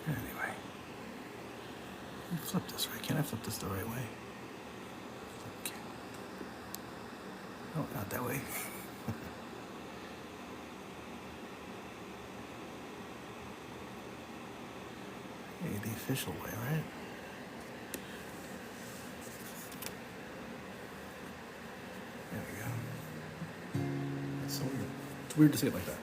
Anyway, flip this right. Can I flip this the right way? Okay. Oh, not that way. Hey, the official way, right? There we go. That's so weird. It's weird to see it like that.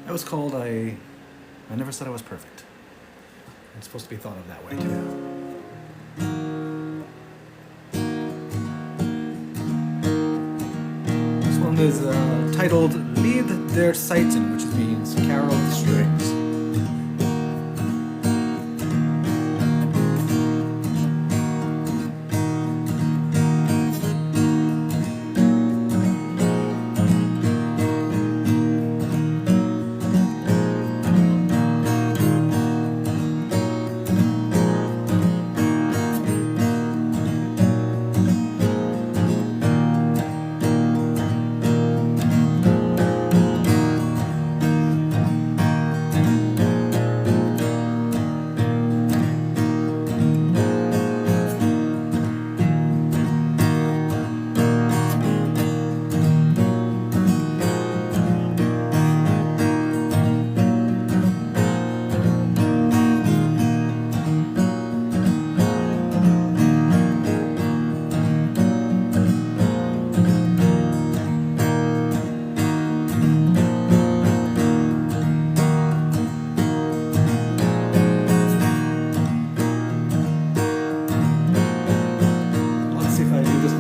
That was called I Never Said I Was Perfect. It's supposed to be thought of that way too. This one is titled Lied der Saiten, which means Carol of the Strings.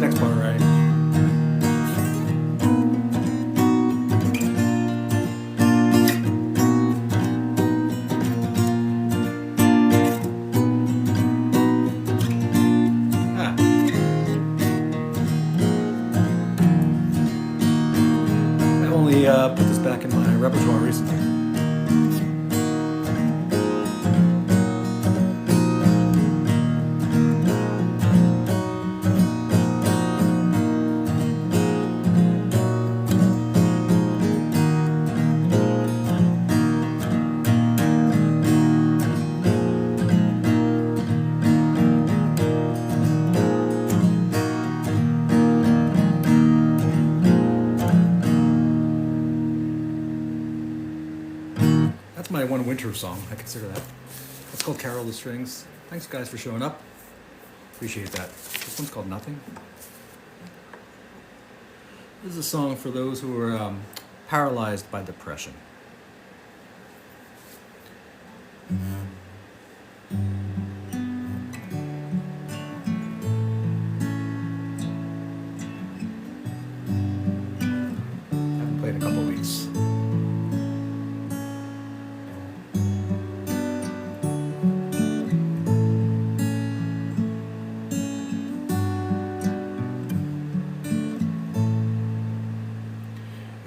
next part right. I only put this back in my repertoire recently. That's my one winter song. I consider that. It's called Carol of the Strings. Thanks, guys, for showing up. Appreciate that. This one's called Nothing. This is a song for those who are paralyzed by depression. Haven't played in a couple of weeks.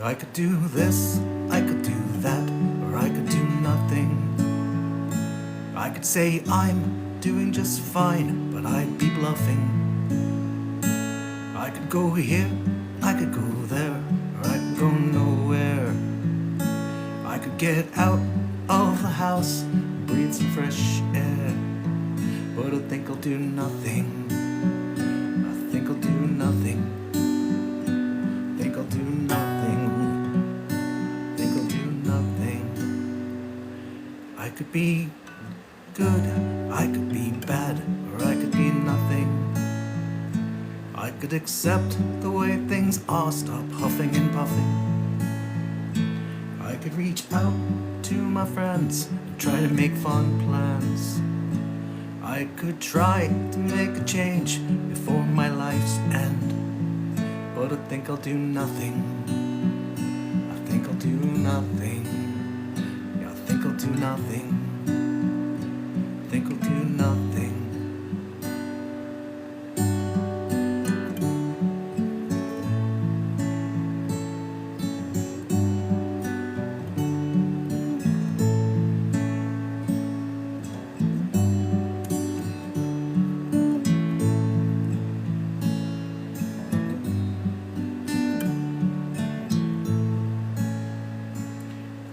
I could do this, I could do that, or I could do nothing. I could say I'm doing just fine, but I'd be bluffing. I could go here, I could go there, or I could go nowhere. I could get out of the house, breathe some fresh air, but I think I'll do nothing. I think I'll do nothing. I think I'll do nothing. I could be good, I could be bad, or I could be nothing. I could accept the way things are, stop huffing and puffing. I could reach out to my friends and try to make fun plans. I could try to make a change before my life's end, but I think I'll do nothing. I think I'll do nothing. Yeah, I think I'll do nothing. I think I'll do nothing.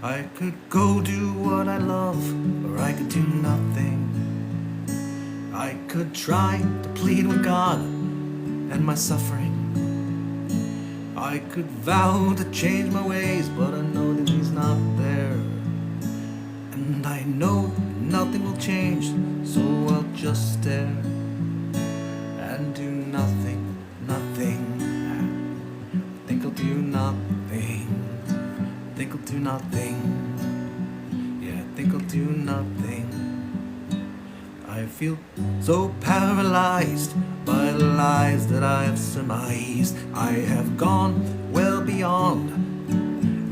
I could go do what I love, or I could do nothing. I could try to plead with God and my suffering. I could vow to change my ways, but I know that He's not there. And I know nothing will change, so I'll just stare and do nothing, nothing. I think I'll do nothing. I think I'll do nothing. Yeah, I think I'll do nothing. I feel so paralyzed by the lies that I have surmised. I have gone well beyond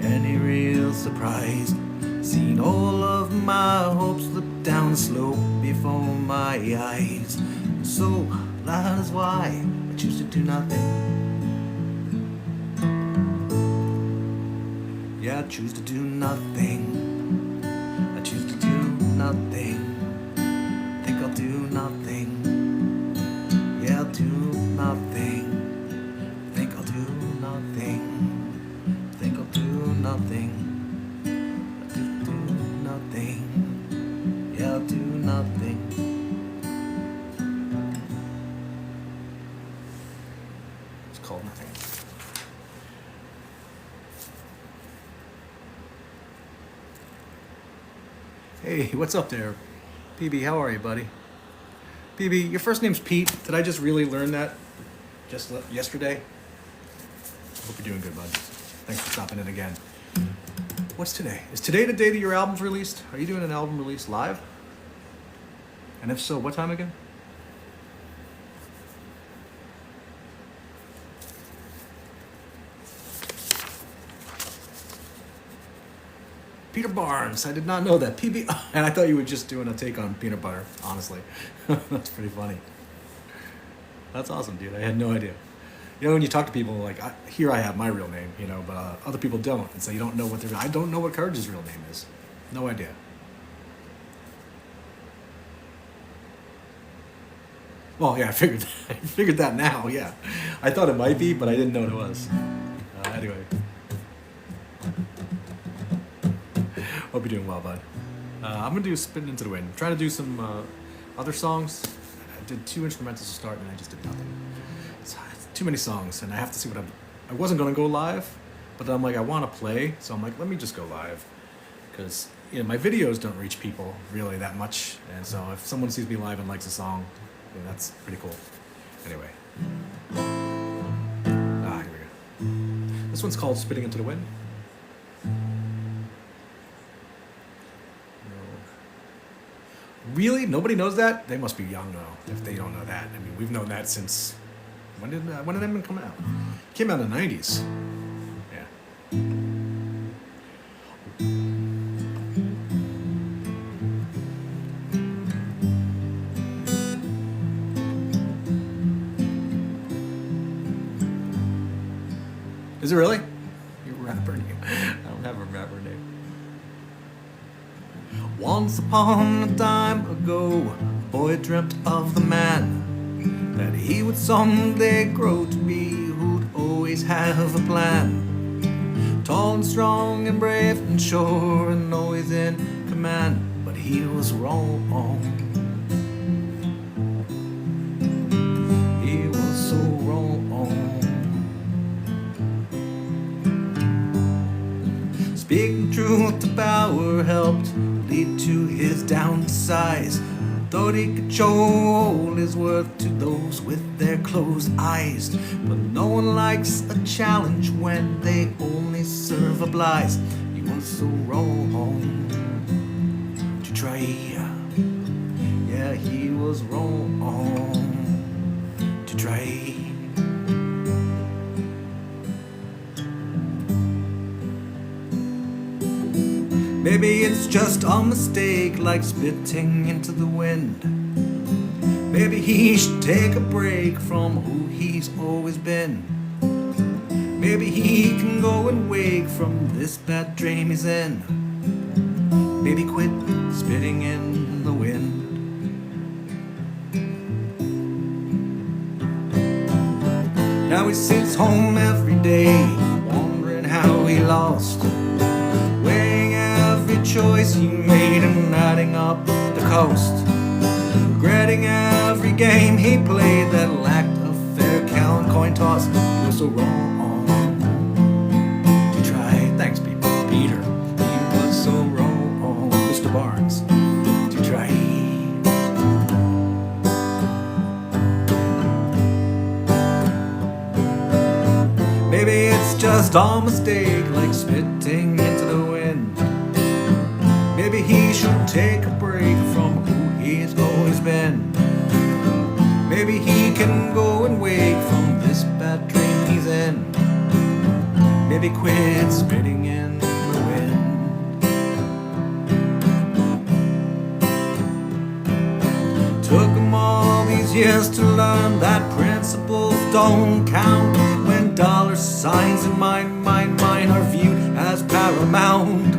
any real surprise. Seen all of my hopes slip down the slope before my eyes. So that is why I choose to do nothing. Yeah, I choose to do nothing. I choose to do nothing. I think I'll do nothing. Yeah, I'll do nothing. I think I'll do nothing. I think I'll do nothing. I'll do nothing. Yeah, I'll do nothing. It's called nothing. Hey, what's up there? PB, how are you, buddy? PB, your first name's Pete. Did I just really learn that just yesterday? Hope you're doing good, bud. Thanks for stopping in again. What's today? Is today the day that your album's released? Are you doing an album release live? And if so, what time again? Peter Barnes. I did not know that. PB. And I thought you were just doing a take on peanut butter, honestly. That's pretty funny. That's awesome, dude. I had no idea. You know, when you talk to people, like, here I have my real name, you know, but other people don't. And so you don't know what I don't know what Courage's real name is. No idea. Well, yeah, I figured that now, yeah. I thought it might be, but I didn't know what it was. Anyway. Hope you're doing well, bud. I'm going to do Spitting Into the Wind. I'm trying to do some other songs. I did 2 instrumentals to start, and I just did nothing. It's too many songs, and I have to see what I wasn't going to go live, but then I'm like, I want to play, so I'm like, let me just go live. Because, you know, my videos don't reach people really that much, and so if someone sees me live and likes a song, yeah, that's pretty cool. Anyway. Here we go. This one's called Spitting Into the Wind. Really? Nobody knows that? They must be young, though, if they don't know that. I mean, we've known that since... When did that one come out? It came out in the 90s. Yeah. Is it really? Your rapper name. I don't have a rapper name. Once upon a time ago, a boy dreamt of the man that he would someday grow to be, who'd always have a plan. Tall and strong and brave and sure and always in command, but he was wrong. He was so wrong. Speaking truth to power helped lead to his downsize. Thought he could show all his worth to those with their closed eyes. But no one likes a challenge when they only serve oblige. He was so wrong to try. Yeah, he was wrong to try. Maybe it's just a mistake, like spitting into the wind. Maybe he should take a break from who he's always been. Maybe he can go and wake from this bad dream he's in. Maybe quit spitting in the wind. Now he sits home every day, wondering how he lost, weighing every choice he made and adding up the cost, regretting every game he played that lacked a fair count. Coin toss, he was so wrong to try. Thanks, Peter. He was so wrong, Mr. Barnes, to try. Maybe it's just a mistake, like spitting into the wind. Maybe he should take a break from who he's always been. Maybe he can go and wake from this bad dream he's in. Maybe quit spitting in the wind. Took him all these years to learn that principles don't count when dollar signs in mine are viewed as paramount.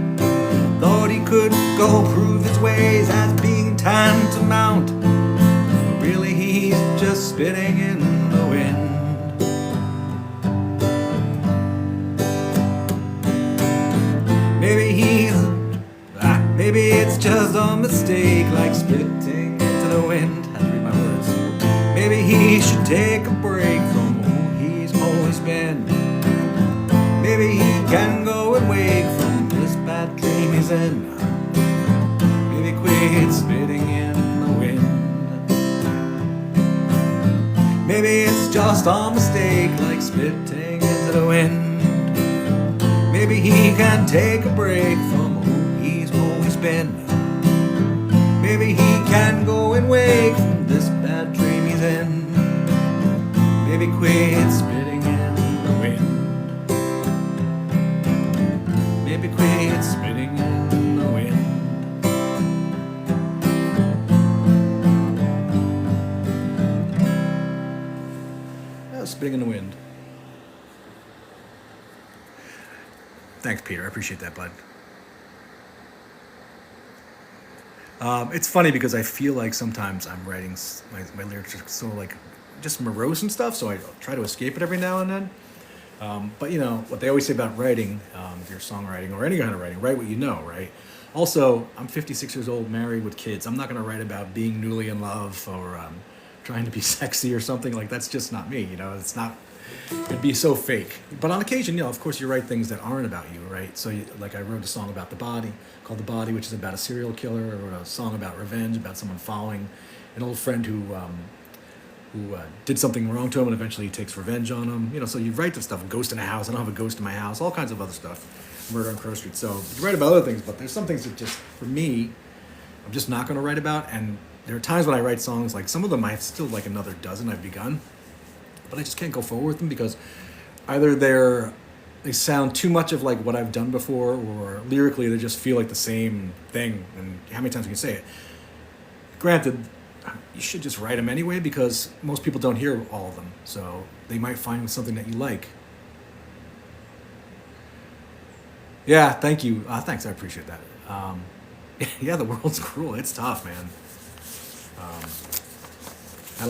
Thought he could go prove his ways as being tantamount. Really, he's just spitting in the wind. Maybe it's just a mistake, like spitting into the wind. Had to read my words. Maybe he should take a break from who he's always been. Maybe he can go and wake from this bad dream he's in. Maybe quit spitting in the wind. Maybe it's just a mistake, like spitting into the wind. Maybe he can take a break from who he's always been. Maybe he can go and wake from this bad dream he's in. Maybe quit spitting in the wind. Maybe quit spitting in the wind. spitting in the wind. Thanks, Peter. I appreciate that, bud. It's funny because I feel like sometimes I'm writing my lyrics are so like just morose and stuff, so I try to escape it every now and then. But you know what they always say about writing, if you're songwriting or any kind of writing, write what you know, right? Also, I'm 56 years old, married with kids. I'm not going to write about being newly in love or trying to be sexy or something like that's just not me. You know, it's not. It'd be so fake. But on occasion, you know, of course, you write things that aren't about you, right? So, like, I wrote a song about the body called "The Body," which is about a serial killer. I wrote a song about revenge, about someone following an old friend who did something wrong to him and eventually he takes revenge on him. You know, so you write the stuff, ghost in a house, I don't have a ghost in my house, all kinds of other stuff, murder on Crow Street. So you write about other things, but there's some things that just, for me, I'm just not going to write about. And there are times when I write songs, like some of them I have still like another dozen I've begun, but I just can't go forward with them because either they sound too much of like what I've done before, or lyrically they just feel like the same thing. And how many times can you say it? Granted, you should just write them anyway because most people don't hear all of them. So they might find something that you like. Yeah, thank you. Thanks, I appreciate that. Yeah, the world's cruel. It's tough, man. I've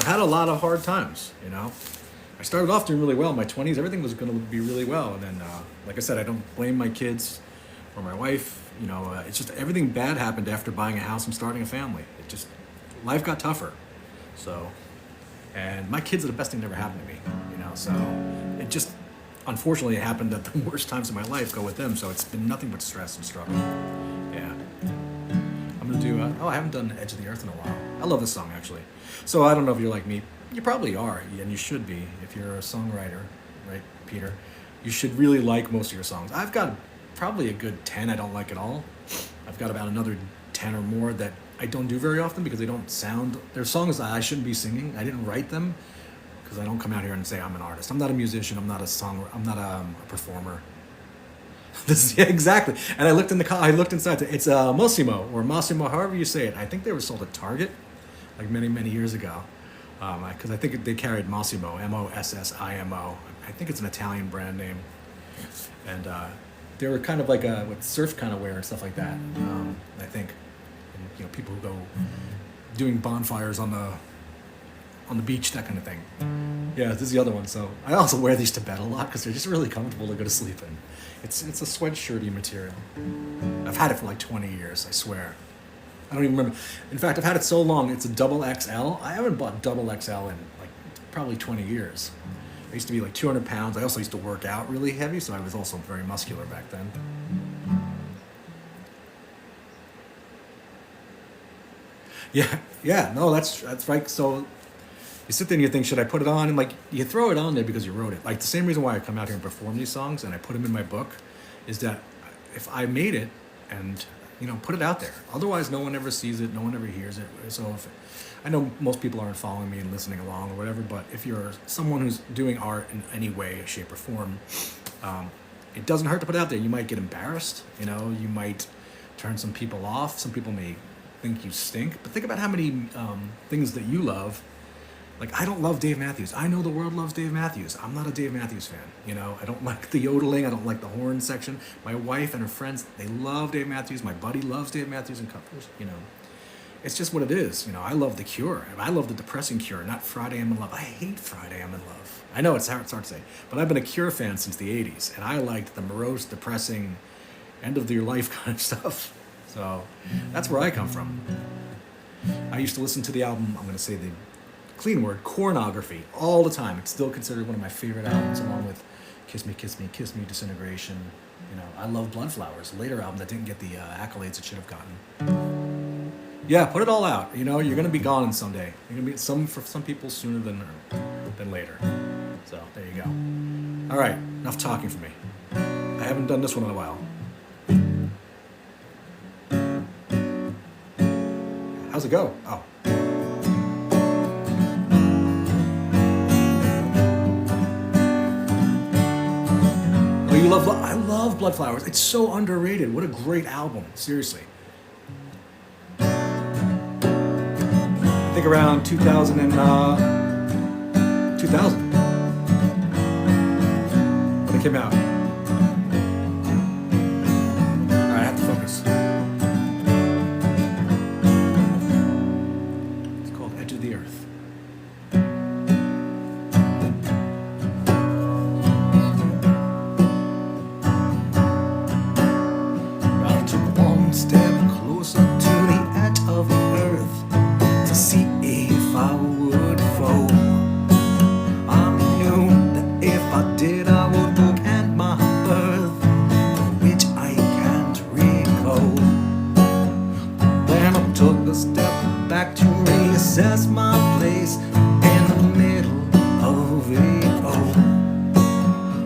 had a lot of hard times, you know. I started off doing really well in my 20s. Everything was going to be really well. And then, like I said, I don't blame my kids or my wife. You know, it's just everything bad happened after buying a house and starting a family. Life got tougher. So, and my kids are the best thing that ever happened to me, you know. So it just, unfortunately, it happened that the worst times of my life go with them. So it's been nothing but stress and struggle. Yeah. I'm going to do, I haven't done Edge of the Earth in a while. I love this song, actually. So I don't know if you're like me. You probably are, and you should be. If you're a songwriter, right, Peter? You should really like most of your songs. I've got probably a good 10 I don't like at all. I've got about another 10 or more that I don't do very often because they don't sound... They're songs that I shouldn't be singing. I didn't write them because I don't come out here and say I'm an artist. I'm not a musician. I'm not a songwriter. I'm not a performer. Yeah, exactly. And I looked in the car. I looked inside. It's Mossimo or Massimo, however you say it. I think they were sold at Target like many, many years ago. Because I think they carried Mossimo, Mossimo. I think it's an Italian brand name. And they were kind of like with surf kind of wear and stuff like that, I think. And, you know, people who go doing bonfires on the beach, that kind of thing. Yeah, this is the other one. So I also wear these to bed a lot because they're just really comfortable to go to sleep in. It's a sweatshirty material. I've had it for like 20 years, I swear. I don't even remember. In fact, I've had it so long, it's a double XL. I haven't bought double XL in like probably 20 years. I used to be like 200 pounds. I also used to work out really heavy, so I was also very muscular back then. Yeah, no, that's right. So you sit there and you think, should I put it on? And like, you throw it on there because you wrote it. Like the same reason why I come out here and perform these songs and I put them in my book is that if I made it and, you know, put it out there. Otherwise, no one ever sees it. No one ever hears it. So I know most people aren't following me and listening along or whatever, but if you're someone who's doing art in any way, shape, or form, it doesn't hurt to put it out there. You might get embarrassed. You know, you might turn some people off. Some people may think you stink. But think about how many things that you love. Like, I don't love Dave Matthews. I know the world loves Dave Matthews. I'm not a Dave Matthews fan. You know, I don't like the yodeling. I don't like the horn section. My wife and her friends, they love Dave Matthews. My buddy loves Dave Matthews and covers. You know, it's just what it is. You know, I love The Cure. I love the depressing Cure, not Friday I'm in Love. I hate Friday I'm in Love. I know it's hard to say, but I've been a Cure fan since the 80s, and I liked the morose, depressing, end of your life kind of stuff. So that's where I come from. I used to listen to the album, I'm going to say the clean word, Cornography, all the time. It's still considered one of my favorite albums, along with Kiss Me, Kiss Me, Kiss Me, Disintegration. You know, I love Bloodflowers, a later album that didn't get the accolades it should have gotten. Yeah, put it all out. You know, you're going to be gone someday. You're going to be for some people sooner than later. So there you go. All right, enough talking for me. I haven't done this one in a while. How's it go? Oh. I love Bloodflowers. It's so underrated. What a great album. Seriously. I think around 2000 and 2000 when it came out. Alright, I have to focus. It's called Edge of the Earth. I took one step closer to the edge of the earth to see if I would fall. I knew that if I did, I would bookend my birth, which I can't recall. Then I took a step back to reassess my place in the middle of it all,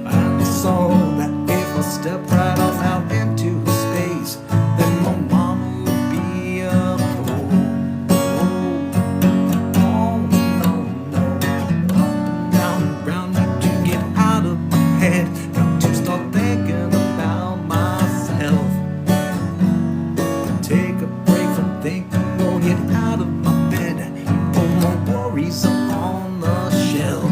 and I saw that if I stepped right off out into space, then my mama would be a fool. Oh, no, no. Up and down and round, need to get out of my head. Got to start thinking about myself. Take a break from thinking, go get out of my bed. Put my worries up on the shelf.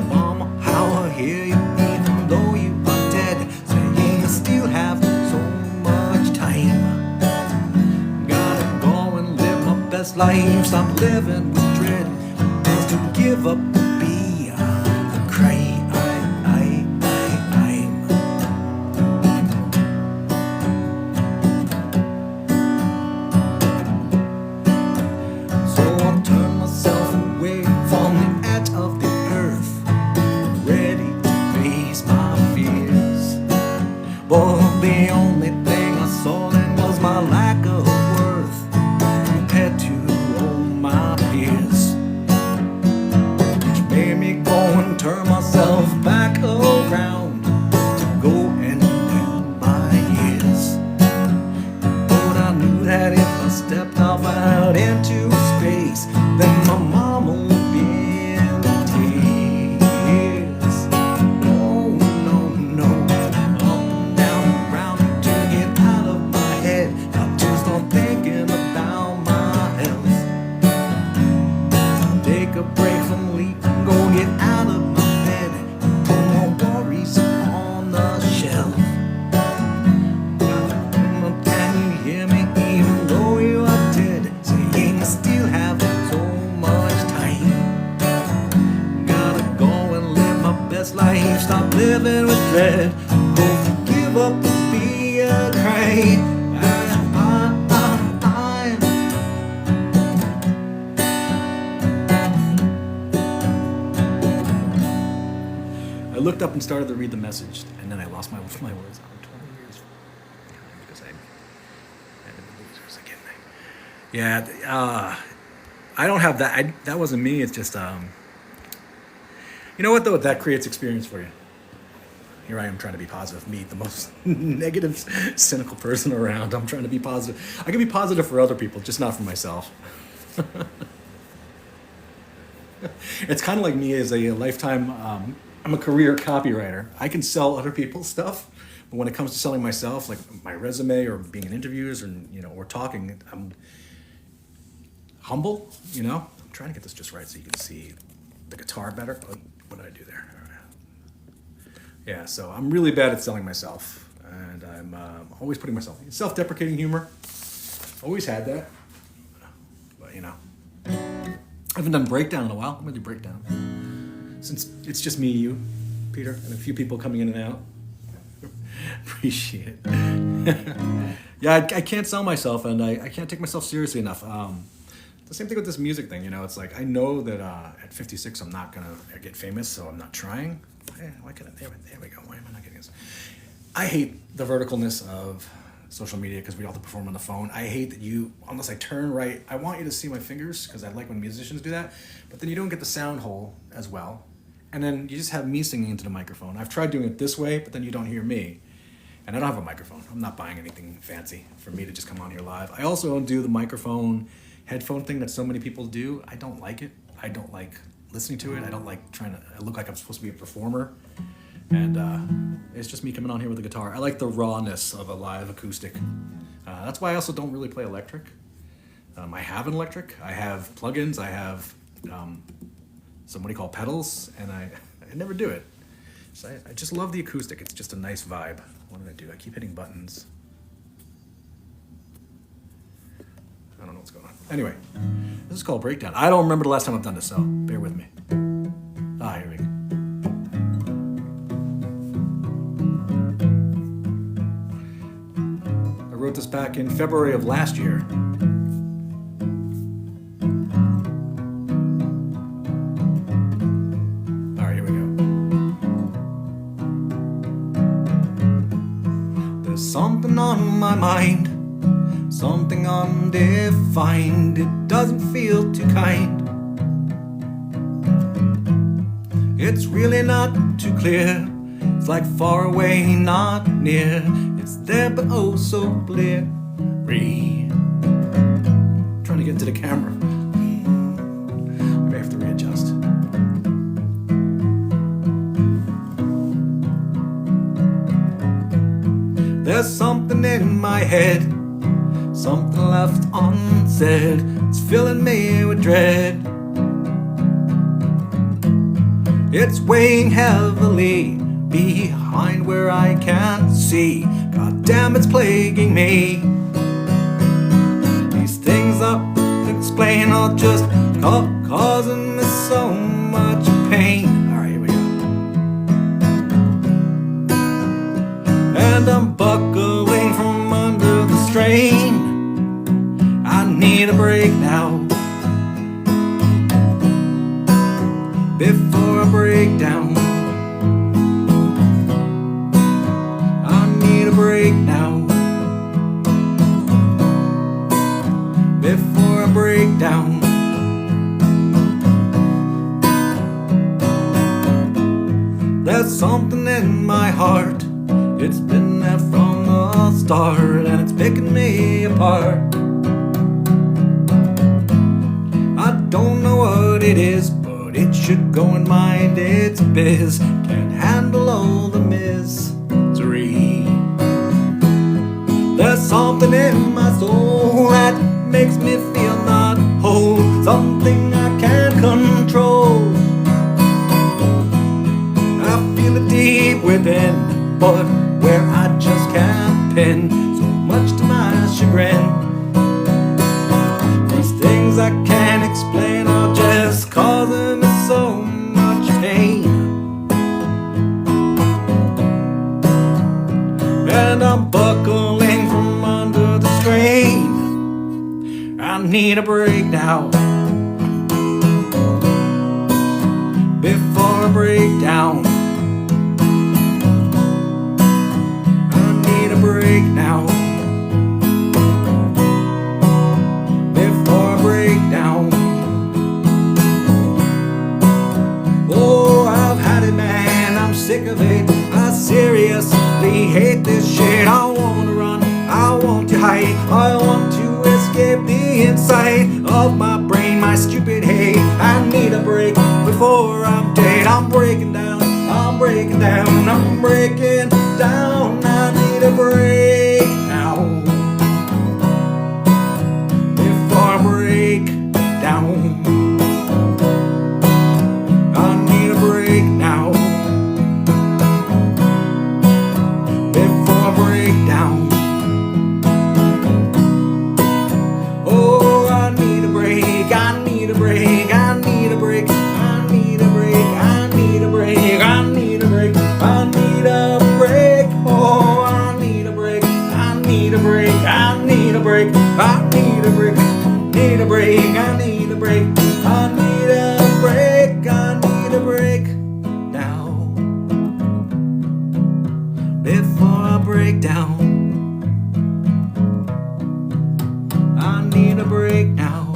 Mama, how I hear you, even though you are dead, saying I still have so much time. Gotta go and live my best life, stop living with dread. Just to give up and be the cry I'm. So I turn myself away from the edge of the earth, ready to face my fears. But the only thing I saw then was my lack of worth compared to all my peers, which made me go and turn myself back around to go and end my years. But I knew that if I stepped off out into space, then my mama would be in tears. Oh, no, no. Up and down and round, to get out of my head. Got to start thinking about my health. Take a break from leaping, go get out of my bed. Put my worries on the shelf. Can you hear me, even though you are dead, saying I still have so much time. Gotta go and live my best life, stop living with dread. Go give up and be a cry. I looked up and started to read the message, and then I lost my words. I'm 20 years because I had to be losers again. Yeah, I don't have that. That wasn't me. It's just, you know what though? That creates experience for you. Here I am trying to be positive. Me, the most negative, cynical person around. I'm trying to be positive. I can be positive for other people, just not for myself. It's kind of like me as a lifetime. I'm a career copywriter. I can sell other people's stuff, but when it comes to selling myself, like my resume or being in interviews or or talking, I'm humble. I'm trying to get this just right so you can see the guitar better. What did I do there? All right. Yeah, so I'm really bad at selling myself, and I'm always putting myself in self-deprecating humor. Always had that, but I haven't done breakdown in a while. I'm gonna do breakdown. Since it's just me, you, Peter, and a few people coming in and out. Appreciate it. Yeah, I can't sell myself, and I can't take myself seriously enough. The same thing with this music thing, it's like I know that at 56 I'm not gonna get famous, so I'm not trying. Why can't I? There we go. Why am I not getting this? I hate the verticalness of social media because we all have to perform on the phone. I hate that unless I turn right, I want you to see my fingers because I like when musicians do that, but then you don't get the sound hole as well. And then you just have me singing into the microphone. I've tried doing it this way, but then you don't hear me. And I don't have a microphone. I'm not buying anything fancy for me to just come on here live. I also don't do the microphone headphone thing that so many people do. I don't like it. I don't like listening to it. I don't like trying to I look like I'm supposed to be a performer. And it's just me coming on here with a guitar. I like the rawness of a live acoustic. That's why I also don't really play electric. I have an electric. I have plugins. I have some, what do you call, pedals, and I never do it. So I just love the acoustic. It's just a nice vibe. What did I do? I keep hitting buttons. I don't know what's going on. Anyway, this is called Breakdown. I don't remember the last time I've done this, so bear with me. Here we go. I wrote this back in February of last year. All right, here we go. There's something on my mind, something undefined. It doesn't feel too kind. It's really not too clear. It's like far away, not near. It's there but oh so blurry. Trying to get into the camera. I have to readjust. There's something in my head, something left unsaid. It's filling me with dread. It's weighing heavily behind where I can't see. God damn, it's plaguing me. These things I explain are just causing me so much pain. Alright, here we go. And I'm buckling from under the strain. I need a break now, before I break down. I need a break now, before I break down. There's something in my heart, it's been there from the start, and it's picking me apart. I don't know what it is, but it should go in mind, it's biz. Can't handle all the misery. There's something in my soul that makes me feel not whole, something I can't control. I feel it deep within, but where I just can't pin, so much to my chagrin. These things I can't explain are just causing me so much pain. And I'm buckling from under the strain. I need a break now, before I break down. I need a break now, before I break down. Oh, I've had it, man, I'm sick of it. I seriously hate this shit. I wanna run, I want to hide, I want to escape the inside of my brain, my stupid hate. I need a break before I'm dead. I'm breaking down, I'm breaking down, I'm breaking down. I need a break now, before I break down. I need a break now, before I break down. Oh, I need a break, I need a break, I need a break, I need a break, I need a break, I need a break, I need a break. Oh, I need a break, I need a break, I need a break, I need a break, need a break, I need a break, I need a break, I need a break now, before I break down. I need a break now,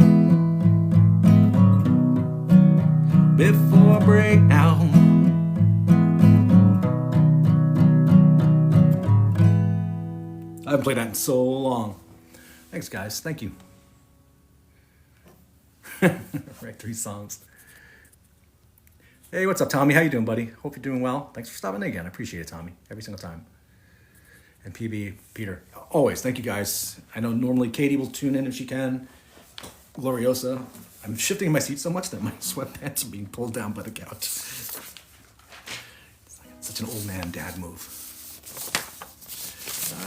before I break down. I haven't played that in so long. Thanks, guys. Thank you. Right, 3 songs. Hey, what's up, Tommy? How you doing, buddy? Hope you're doing well. Thanks for stopping in again. I appreciate it, Tommy, every single time. And PB, Peter, always. Thank you, guys. I know normally Katie will tune in if she can. Gloriosa. I'm shifting in my seat so much that my sweatpants are being pulled down by the couch. It's like such an old man dad move.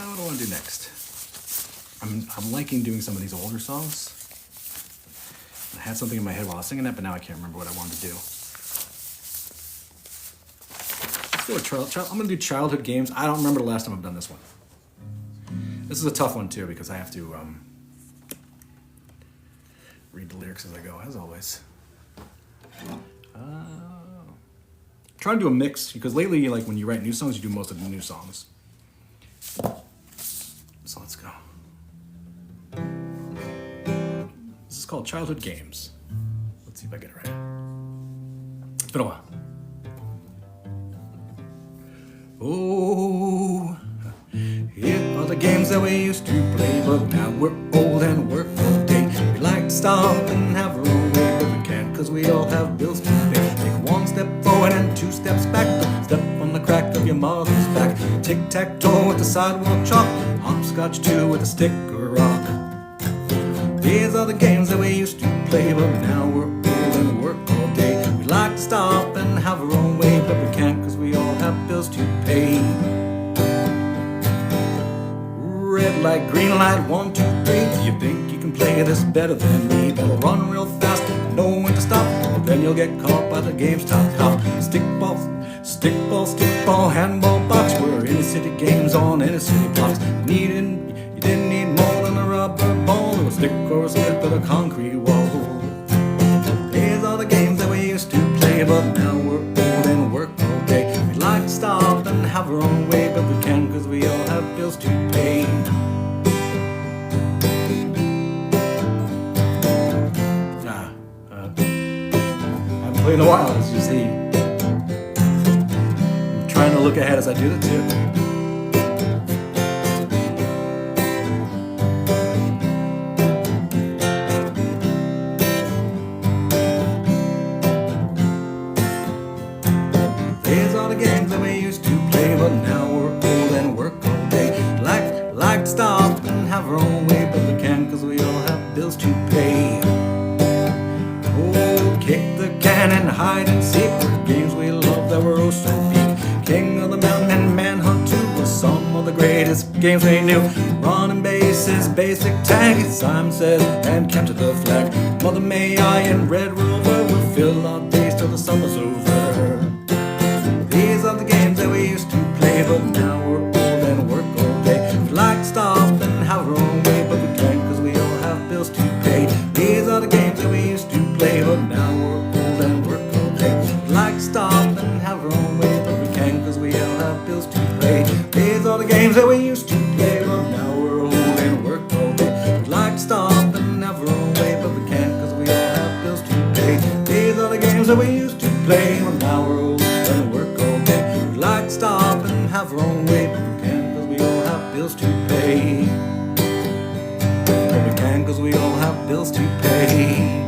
What do I want to do next? I'm liking doing some of these older songs. I had something in my head while I was singing that, but now I can't remember what I wanted to do. Let's do I'm going to do childhood games. I don't remember the last time I've done this one. This is a tough one too because I have to read the lyrics as I go, as always. Trying to do a mix because lately, like when you write new songs, you do most of the new songs. So let's go. This is called Childhood Games. Let's see if I get it right. It's been a while. Oh, here are the games that we used to play, but now we're old and work all day. We like to stop and have our own way, but we can't cause we all have bills to pay. Take one step forward and two steps back. Don't step on the crack of your mother's back. Tic-tac-toe with the sidewalk chalk. Hopscotch too with a stick or rock. These are the games that we used to play, but now we're old and work all day. We like to stop and have our own way, but we can't cause we all have bills to pay. Red light, green light, 1, 2, 3. You think you can play this better than me? Better run real fast, know when to stop, or then you'll get caught by the game's top cop. Stickball, stickball, stickball, handball box. We're inner city games on inner city blocks. You didn't need more than a rubber ball, or a stick or a slip or a concrete wall. These are the games that we used to play, but now we're old and work all day. We like to stop and have our own way, but we can't cause we all have bills to pay. I haven't played in a while, as you see. I'm trying to look ahead as I do that too. These are the games that we used to play, but now we're old and work all day. Like to stop and have our own way, but we can't cause we all have bills to pay. Oh, kick the can and hide and seek were games we loved that were oh so peak. King of the Mountain and Manhunt 2 were some of the greatest games we knew. Running bases, basic tag, Simon Says, and capture the flag. Mother May I and Red Rover will fill our days till the summer's over. These are the games that we used to play, but now we're old and work all day. We like to stop and have our own way, but we can't cause we all have bills to pay. These are the games that we used to play, but now we're old and work all day. We like to stop and have our own way, but we can't cause we all have bills to pay. These are the games that we used to play, but now we're old and work all day. We like to stop and have our own way, but we can't cause we all have bills to pay. These are the games that we used to play, but now we're old and work all day. We like to stop and have our own way, but we can't cause we all have bills to pay. But we can cause we all have bills to pay.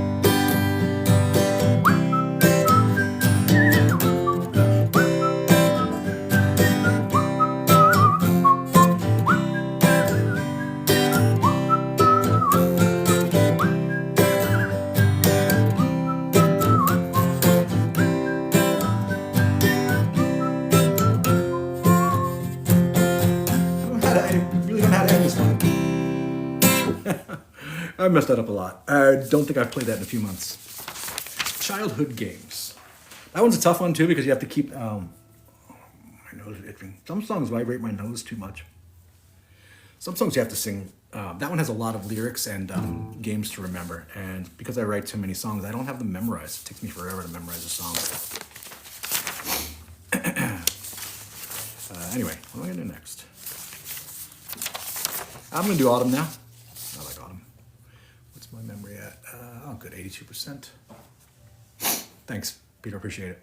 I messed that up a lot. I don't think I've played that in a few months. Childhood games. That one's a tough one too because you have to keep my nose itching. Some songs vibrate my nose too much. Some songs you have to sing. That one has a lot of lyrics and games to remember. And because I write too many songs, I don't have them memorized. It takes me forever to memorize a song. Anyway, what am I going to do next? I'm going to do Autumn now. I like Autumn. What's my memory at? Oh, good, 82%. Thanks, Peter, appreciate it.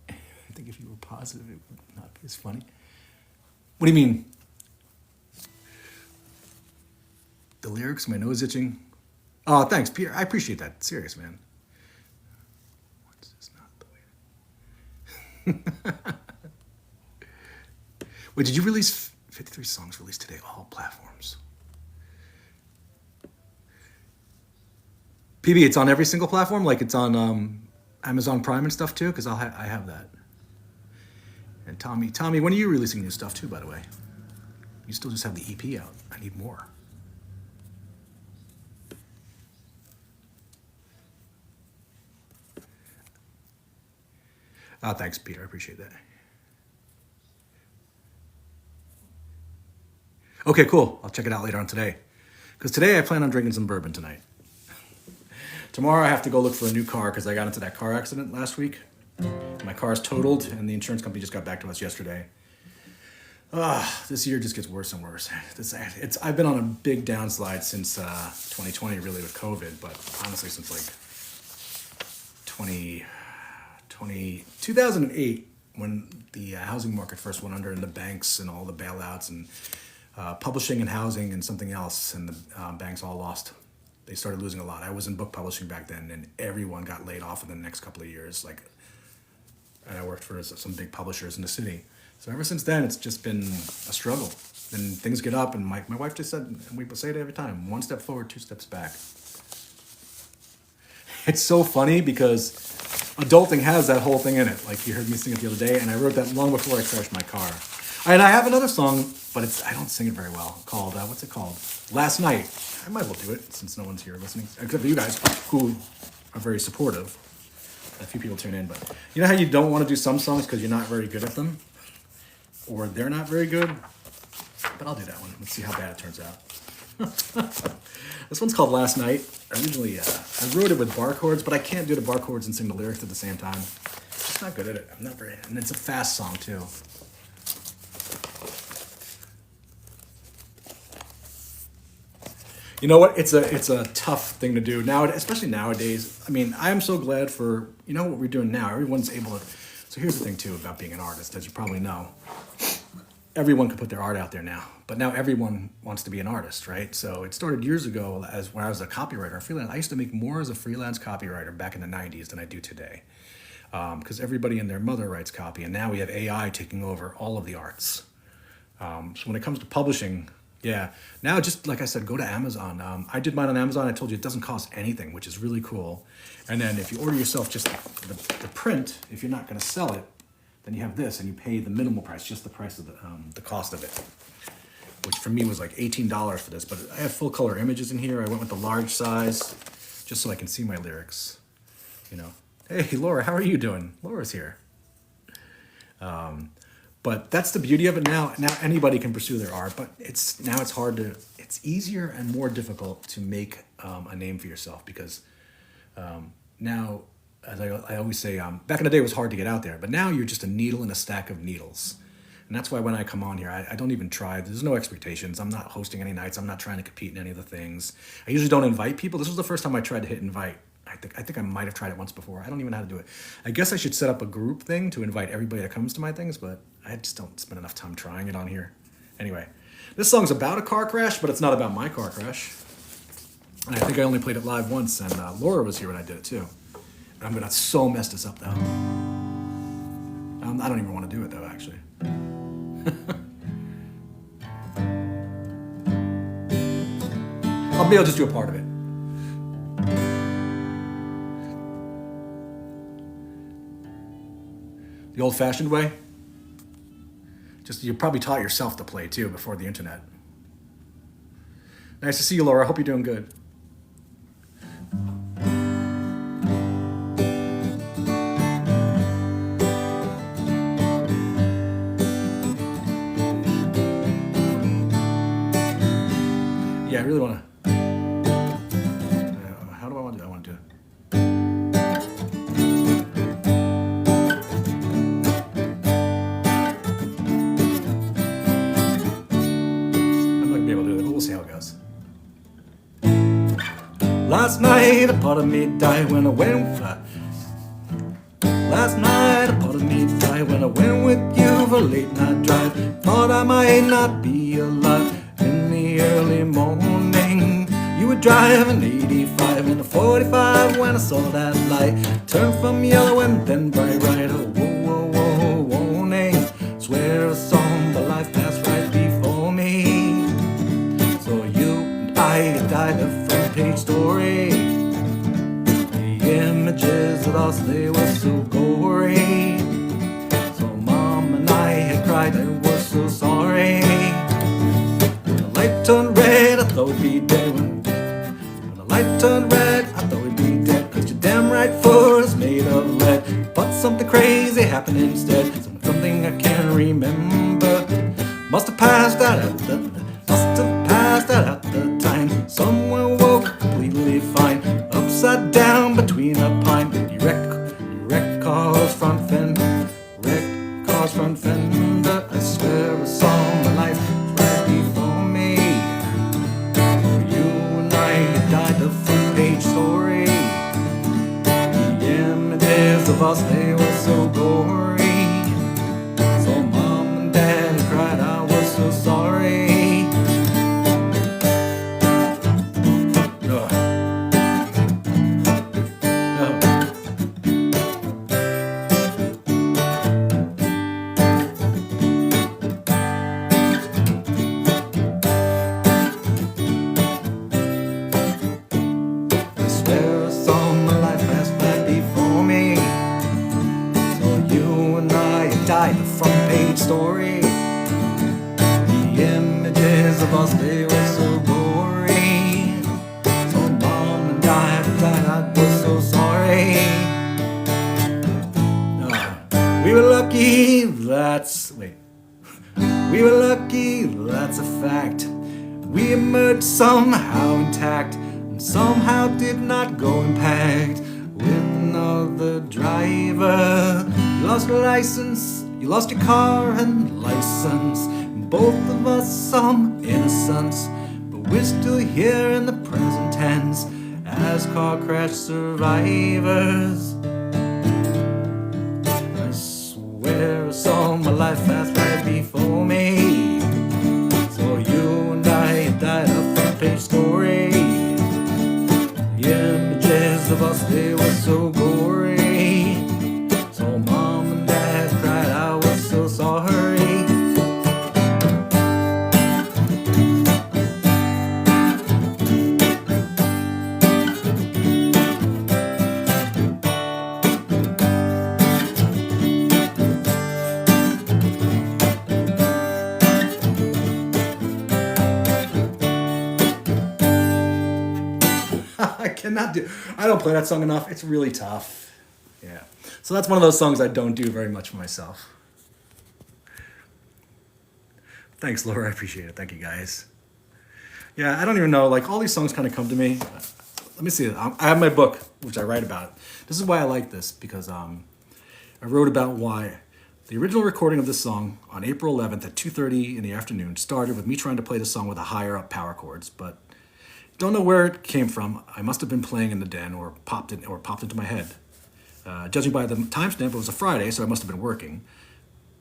I think if you were positive, it would not be as funny. What do you mean? The lyrics, my nose itching. Oh, thanks, Peter. I appreciate that. Serious, man. What's this not the way? Wait, did you release 53 songs released today, all platforms. PB, it's on every single platform? Like it's on Amazon Prime and stuff too? Because I have that. And Tommy, when are you releasing new stuff too, by the way? You still just have the EP out. I need more. Thanks, Peter. I appreciate that. Okay, cool. I'll check it out later on today. Because today I plan on drinking some bourbon tonight. Tomorrow I have to go look for a new car because I got into that car accident last week. My car is totaled and the insurance company just got back to us yesterday. This year just gets worse and worse. I've been on a big downslide since 2020 really with COVID, but honestly since like 2008 when the housing market first went under and the banks and all the bailouts and publishing and housing and something else and the banks all lost. They started losing a lot. I was in book publishing back then and everyone got laid off in the next couple of years. And I worked for some big publishers in the city. So ever since then, it's just been a struggle. Then things get up and my wife just said, and we say it every time, 1 step forward, 2 steps back. It's so funny because adulting has that whole thing in it. Like you heard me sing it the other day and I wrote that long before I crashed my car. And I have another song, but I don't sing it very well, called, what's it called? Last Night. I might as well do it since no one's here listening, except for you guys who are very supportive. A few people tune in, but you know how you don't want to do some songs because you're not very good at them? Or they're not very good? But I'll do that one. Let's see how bad it turns out. This one's called Last Night. Originally, I wrote it with bar chords, but I can't do the bar chords and sing the lyrics at the same time. I'm just not good at it. I'm not very, and it's a fast song too. You know what? It's a tough thing to do now, especially nowadays. I mean, I am so glad for what we're doing now. Everyone's able to. So here's the thing too about being an artist, as you probably know. Everyone can put their art out there now, but now everyone wants to be an artist, right? So it started years ago as when I was a copywriter, freelance. I used to make more as a freelance copywriter back in the 90s than I do today, because everybody and their mother writes copy, and now we have AI taking over all of the arts. So when it comes to publishing. Yeah, now just like I said, go to Amazon. I did mine on Amazon. I told you it doesn't cost anything, which is really cool. And then if you order yourself just the print, if you're not going to sell it, then you have this and you pay the minimal price, just the price of the cost of it, which for me was like $18 for this. But I have full color images in here. I went with the large size just so I can see my lyrics. Hey, Laura, how are you doing? Laura's here. But that's the beauty of it now. Now anybody can pursue their art, but it's easier and more difficult to make a name for yourself because now, as I always say, back in the day it was hard to get out there, but now you're just a needle in a stack of needles. And that's why when I come on here, I don't even try. There's no expectations. I'm not hosting any nights. I'm not trying to compete in any of the things. I usually don't invite people. This was the first time I tried to hit invite. I think I might have tried it once before. I don't even know how to do it. I guess I should set up a group thing to invite everybody that comes to my things, but I just don't spend enough time trying it on here. Anyway, this song's about a car crash, but it's not about my car crash. And I think I only played it live once, and Laura was here when I did it too. And I'm gonna so mess this up though. I don't even want to do it though, actually. Maybe I'll just do a part of it. The old-fashioned way. You probably taught yourself to play too before the internet. Nice to see you, Laura. I hope you're doing good. Yeah, I really want to. How do I want to do it? I want to do it. Last night a part of me died when I went Last night a part of me died when I went with you for a late night drive. Thought I might not be alive in the early morning. You were driving 85 in a 45 when I saw that light. Turned from yellow and then bright red. Oh, whoa, whoa, whoa, warning. Swear a song, but life passed right before us, they were so gory. So Mom and I had cried, I was so sorry. When the light turned red, I thought we'd be dead. When the light turned red, I thought we'd be dead. 'Cause your damn right foot is made of lead. But something crazy happened instead. Something I can't remember. Must have passed out at the time. Someone woke completely fine, upside down between a pine. You wrecked car's front fender, wrecked car's front fender. I swear I saw my life right before me. You and I died, the front page story. The images of us, they were so gory. So Mom and Dad cried, I was so sorry. The front page story. The images of us, they were so gory. So Mom and Dad died, I was so sorry. We were lucky, we were lucky, that's a fact. We emerged somehow intact, and somehow did not go impact with another driver. You lost your license, you lost your car and license. Both of us some innocence, but we're still here in the present tense as car crash survivors. I swear I saw my life pass right before me. So you and I died a front page story. The images of us, they were so gory. So Mom and Dad cried, I was so sorry. I don't play that song enough. It's really tough. Yeah. So that's one of those songs I don't do very much for myself. Thanks, Laura. I appreciate it. Thank you, guys. Yeah, I don't even know. Like, all these songs kind of come to me. Let me see. I have my book, which I write about. This is why I like this, because I wrote about why the original recording of this song on April 11th at 2:30 in the afternoon started with me trying to play the song with the higher up power chords, but don't know where it came from. I must have been playing in the den or popped into my head. Judging by the timestamp, it was a Friday, so I must have been working.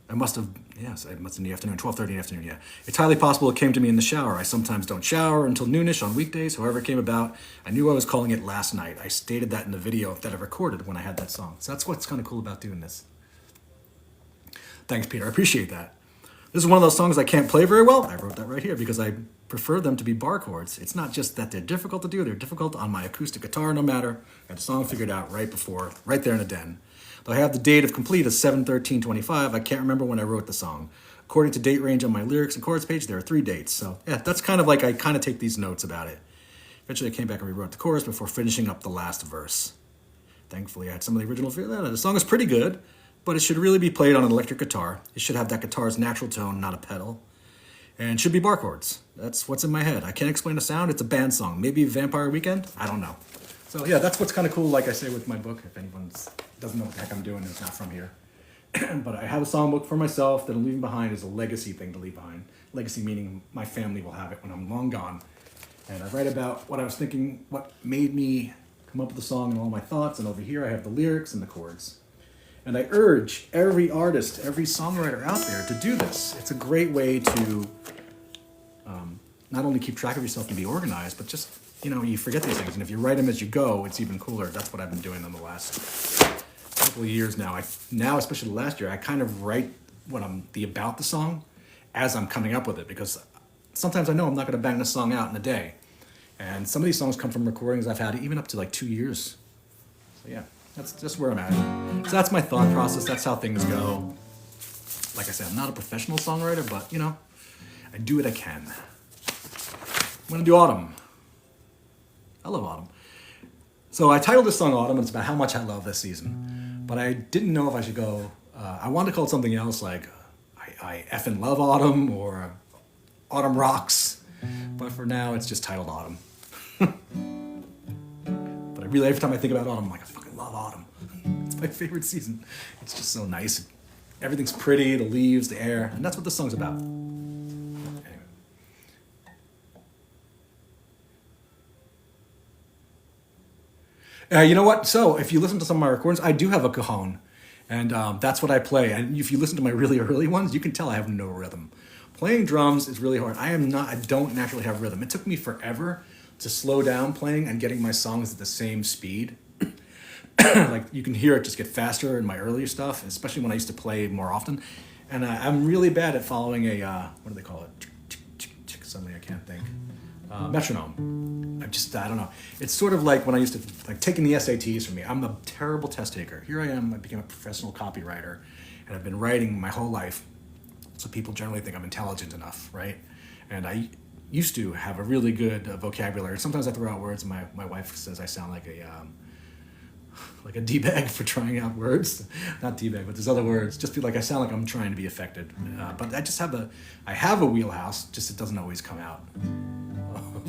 I must have in the afternoon, 12:30 in the afternoon, yeah. It's highly possible it came to me in the shower. I sometimes don't shower until noonish on weekdays. However it came about, I knew I was calling it last night. I stated that in the video that I recorded when I had that song. So that's what's kind of cool about doing this. Thanks, Peter. I appreciate that. This is one of those songs I can't play very well. I wrote that right here because I prefer them to be bar chords. It's not just that they're difficult to do. They're difficult on my acoustic guitar, no matter. I had the song figured out right there in the den. Though I have the date of complete as 7/13/25, I can't remember when I wrote the song. According to date range on my lyrics and chords page, there are 3 dates. So yeah, that's kind of like I kind of take these notes about it. Eventually I came back and rewrote the chorus before finishing up the last verse. Thankfully I had some of the original feel. The song is pretty good, but it should really be played on an electric guitar. It should have that guitar's natural tone, not a pedal. And it should be bar chords. That's what's in my head. I can't explain the sound. It's a band song. Maybe Vampire Weekend? I don't know. So yeah, that's what's kind of cool, like I say, with my book. If anyone doesn't know what the heck I'm doing, it's not from here. But I have a songbook for myself that I'm leaving behind as a legacy thing to leave behind. Legacy meaning my family will have it when I'm long gone. And I write about what I was thinking, what made me come up with the song and all my thoughts. And over here I have the lyrics and the chords. And I urge every artist, every songwriter out there to do this. It's a great way to not only keep track of yourself and be organized, but just, you forget these things. And if you write them as you go, it's even cooler. That's what I've been doing in the last couple of years now. Now, especially the last year, I kind of write about the song as I'm coming up with it, because sometimes I know I'm not going to bang the song out in a day. And some of these songs come from recordings I've had even up to like 2 years. So yeah. That's just where I'm at. So that's my thought process. That's how things go. Like I said, I'm not a professional songwriter, but, you know, I do what I can. I'm going to do Autumn. I love Autumn. So I titled this song Autumn, and it's about how much I love this season. But I didn't know if I should go... I wanted to call it something else, like I effing love Autumn, or Autumn Rocks. But for now, it's just titled Autumn. But I really, every time I think about Autumn, I'm like, I fucking love Autumn. It's my favorite season. It's just so nice. Everything's pretty, the leaves, the air, and that's what this song's about. You know what? So if you listen to some of my recordings, I do have a cajon, and that's what I play. And if you listen to my really early ones, you can tell I have no rhythm. Playing drums is really hard. I don't naturally have rhythm. It took me forever to slow down playing and getting my songs at the same speed. Like you can hear it just get faster in my earlier stuff, especially when I used to play more often. And I'm really bad at following a, what do they call it? Something I can't think. Metronome. I don't know. It's sort of like when I used to, like taking the SATs for me. I'm a terrible test taker. Here I am, I became a professional copywriter, and I've been writing my whole life. So people generally think I'm intelligent enough, right? And I used to have a really good vocabulary. Sometimes I throw out words, and my wife says I sound like a D-bag for trying out words. Not D-bag, but there's other words. Just feel like I sound like I'm trying to be affected. But I just have a wheelhouse, just it doesn't always come out.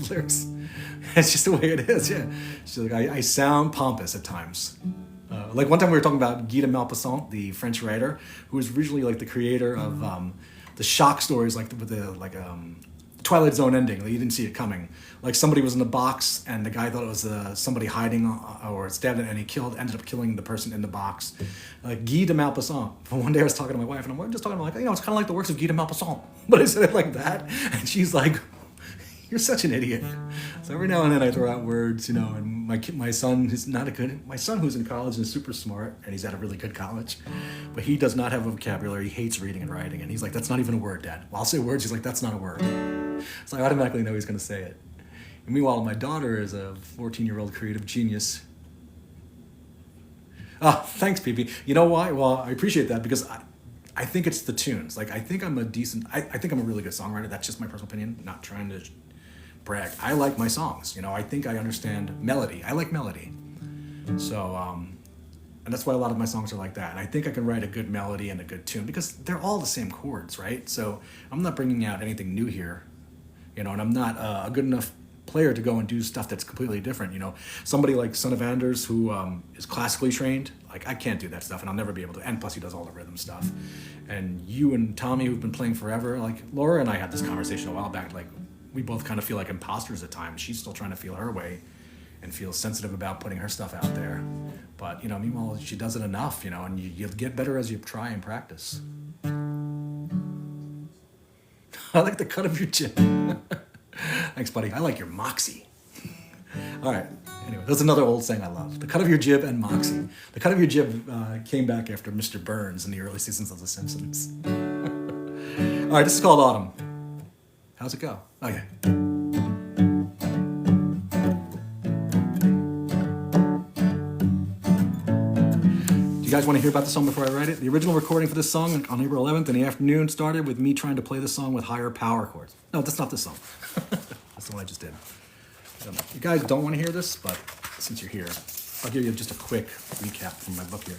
Lyrics. It's just the way it is, yeah. So like I sound pompous at times. Like one time we were talking about Guy de Maupassant, the French writer, who was originally like the creator of the shock stories, like with the Twilight Zone ending. Like, you didn't see it coming. Like somebody was in the box, and the guy thought it was somebody hiding or stabbed it, and he ended up killing the person in the box. Like Guy de Maupassant. But one day I was talking to my wife, and I'm just talking about, like, it's kind of like the works of Guy de Maupassant. But I said it like that, and she's like, "You're such an idiot." So every now and then I throw out words, and my son is my son who's in college and is super smart, and he's at a really good college, but he does not have a vocabulary. He hates reading and writing, and he's like, "That's not even a word, Dad." Well, I'll say words, he's like, "That's not a word." So I automatically know he's going to say it. And meanwhile, my daughter is a 14-year-old creative genius. Thanks, PP. You know why? Well, I appreciate that because I think it's the tunes. Like, I think I'm a really good songwriter. That's just my personal opinion, not trying to brag. I like my songs. I think I understand melody. I like melody. So, and that's why a lot of my songs are like that. And I think I can write a good melody and a good tune because they're all the same chords, right? So I'm not bringing out anything new here, and I'm not a good enough player to go and do stuff that's completely different. Somebody like Son of Anders who is classically trained, like I can't do that stuff, and I'll never be able to. And plus, he does all the rhythm stuff. And you and Tommy, who've been playing forever, like Laura and I had this conversation a while back. Like we both kind of feel like imposters at times. She's still trying to feel her way and feels sensitive about putting her stuff out there. But meanwhile, she does it enough. And you get better as you try and practice. I like the cut of your chin. Thanks, buddy. I like your moxie. All right. Anyway, that's another old saying I love. The cut of your jib and moxie. The cut of your jib came back after Mr. Burns in the early seasons of The Simpsons. All right, this is called Autumn. How's it go? Okay. You guys want to hear about the song before I write it? The original recording for this song on April 11th in the afternoon started with me trying to play the song with higher power chords. No, that's not the song. That's the one I just did. You guys don't want to hear this, but since you're here, I'll give you just a quick recap from my book here.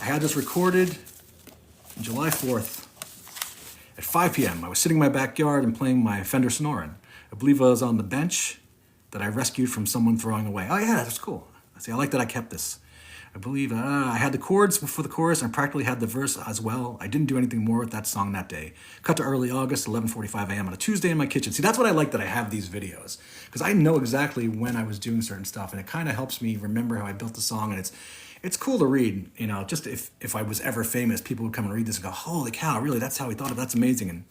I had this recorded on July 4th at 5 p.m. I was sitting in my backyard and playing my Fender Sonoran. I believe I was on the bench that I rescued from someone throwing away. Oh yeah, that's cool. I like that I kept this. I believe I had the chords for the chorus and practically had the verse as well. I didn't do anything more with that song that day. Cut to early August, 11:45 a.m. on a Tuesday in my kitchen. See, that's what I like that I have these videos, because I know exactly when I was doing certain stuff, and it kind of helps me remember how I built the song, and it's cool to read. Just if I was ever famous, people would come and read this and go, "Holy cow, really? That's how he thought of it? That's amazing," and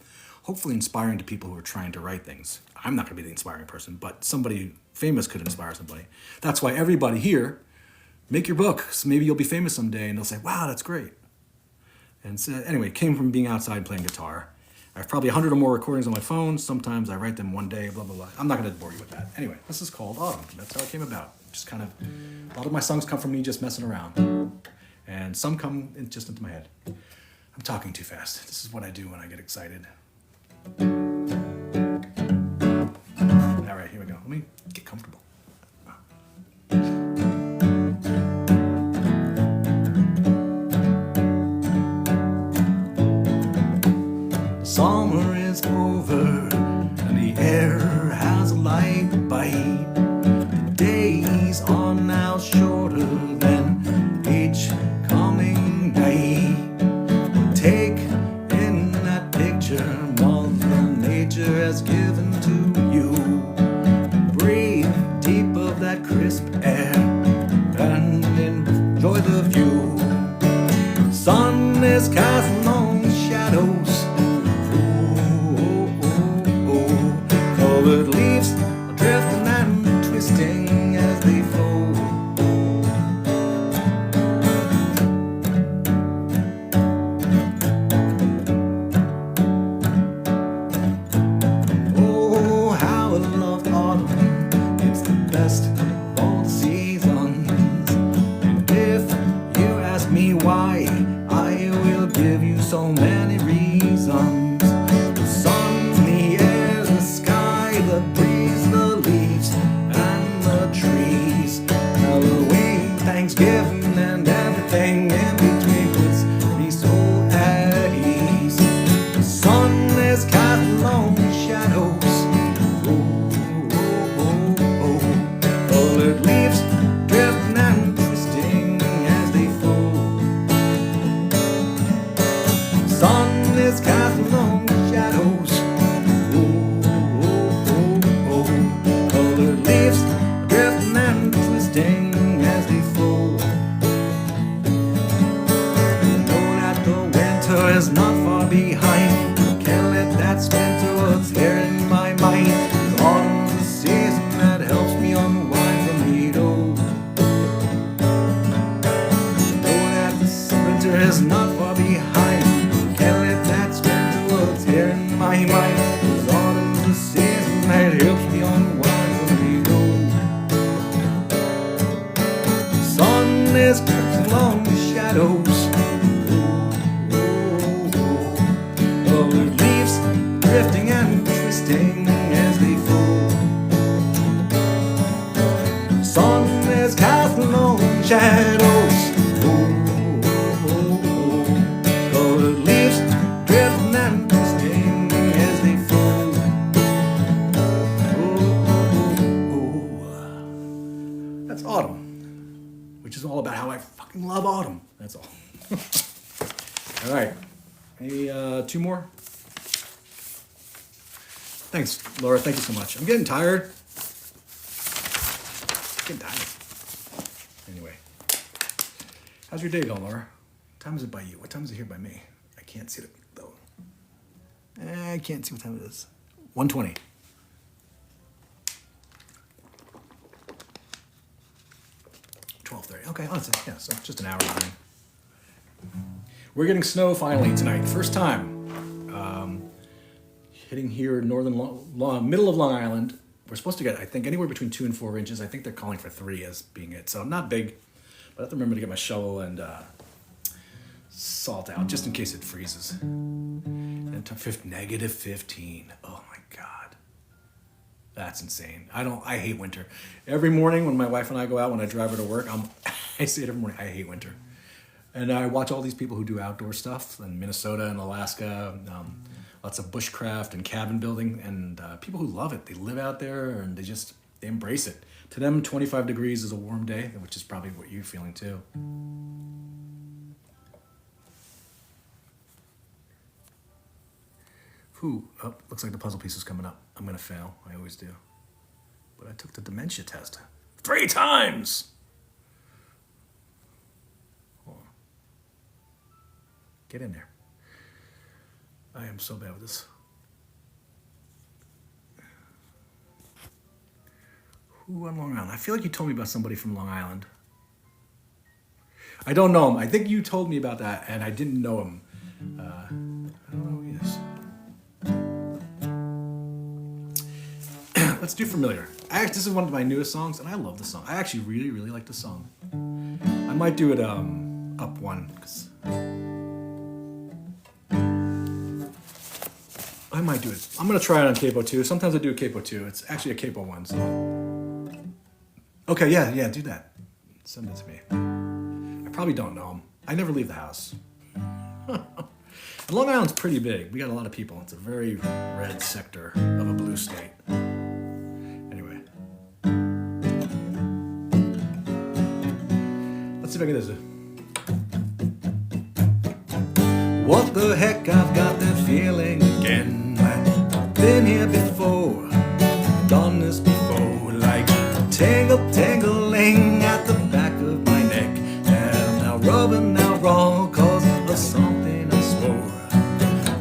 hopefully inspiring to people who are trying to write things. I'm not going to be the inspiring person, but somebody famous could inspire somebody. That's why everybody here, make your book, so maybe you'll be famous someday, and they'll say, "Wow, that's great." And so, anyway, it came from being outside playing guitar. I have probably 100 or more recordings on my phone. Sometimes I write them one day, blah, blah, blah. I'm not going to bore you with that. Anyway, this is called Autumn. That's how it came about. Just kind of, a lot of my songs come from me just messing around. And some come just into my head. I'm talking too fast. This is what I do when I get excited. All right, here we go. Let me get comfortable. Summer is over and the air has a light bite. The days are now shorter than each coming night. Take in that picture Mother Nature has given to you. Breathe deep of that crisp air and enjoy the view. Sun is casting long shadows. Colored leaves are drifting and twisting as they flow. Oh, how I love autumn. It's the best of all the seasons. And if you ask me why, I will give you so many reasons. The sun, the air, the sky, the breeze, the leaves, and the trees. Halloween, Thanksgiving, and everything in between puts me so at ease. The sun is casting long shadows. Oh, oh, oh, oh. Colored leaves drifting and twisting as they flow. Sun is casting long shadows. Oh, oh, oh, oh. Colored leaves drifting and twisting as they flow. Know that the winter is not far behind. Can't let that splinter what's here in my mind. 'Cause autumn's the season that helps me unwind from heat. Oh, know that the winter is not far behind. Can't let that splinter what's here in my mind. 'Cause autumn's the season that helps me unwind from heat. Oh, sun is casting long shadows. Colored leaves drifting and twisting as they fall. Sun is casting long shadows. Colored leaves drifting and twisting as they fall. That's autumn, which is all about how I fucking love autumn. That's all. All right. Maybe two more. Thanks, Laura. Thank you so much. I'm getting tired. Getting tired. Anyway, how's your day going, Laura? What time is it by you? What time is it here by me? I can't see it though. I can't see what time it is. 1:20. Okay, oh, yeah, so just an hour behind. We're getting snow finally tonight. First time. Hitting here northern, middle of Long Island. We're supposed to get, I think, anywhere between 2 and 4 inches. I think they're calling for 3 as being it. So not big, but I have to remember to get my shovel and salt out just in case it freezes. And to negative 15. Oh my God. That's insane. I hate winter. Every morning when my wife and I go out, when I drive her to work, I say it every morning, I hate winter. And I watch all these people who do outdoor stuff in Minnesota and Alaska, lots of bushcraft and cabin building, and people who love it. They live out there and they embrace it. To them, 25 degrees is a warm day, which is probably what you're feeling too. Oh, looks like the puzzle piece is coming up. I'm gonna fail, I always do. But I took the dementia test 3 times! Hold on. Get in there. I am so bad with this. Who on Long Island? I feel like you told me about somebody from Long Island. I don't know him. I think you told me about that, and I didn't know him. I don't know who he is. let's do Familiar. This is one of my newest songs, and I love the song. I actually really, really like the song. I might do it up one, 'cause I might do it. I'm gonna try it on capo 2. Sometimes I do a capo 2. It's actually a capo 1, so. Okay, yeah, do that. Send it to me. I probably don't know him. I never leave the house. And Long Island's pretty big. We got a lot of people. It's a very red sector of a blue state. Anyway. Let's see if I can do this. What the heck, I've got that feeling again. I've been here before, done this before. Like tangling at the back of my neck. And now rubbing now wrong cause of something I swore.